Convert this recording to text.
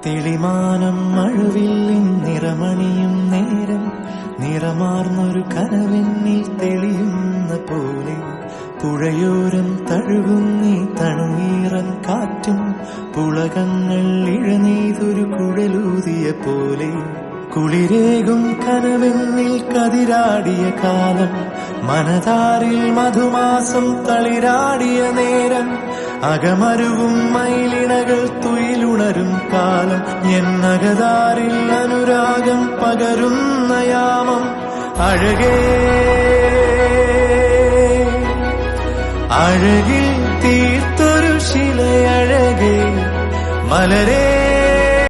തെളിമാനം മഴവില്ലിൻ നിറമണിയും നേരം നിറമാർന്നൊരു കനവെന്നിൽ തെളിയുന്ന പോലെ പുഴയോരം തഴുകുന്നീ തണുനീറൻ കാറ്റും പുളകങ്ങൾ ഇഴനീതൊരു കുഴലൂതിയ പോലെ കുളിരേകും കനവെന്നിൽ കതിരാടിയ കാലം മനതാരിൽ മധുമാസം തളിരാടിയ നേരം അകമരുവും മയിലിണകൾ തുയിലുണരും കാലം എന്നകതാരിൽ അനുരാഗം പകരുന്ന യാമം അഴകേ അഴകിൽ തീർത്തൊരു ശിലയഴകേ മലരേ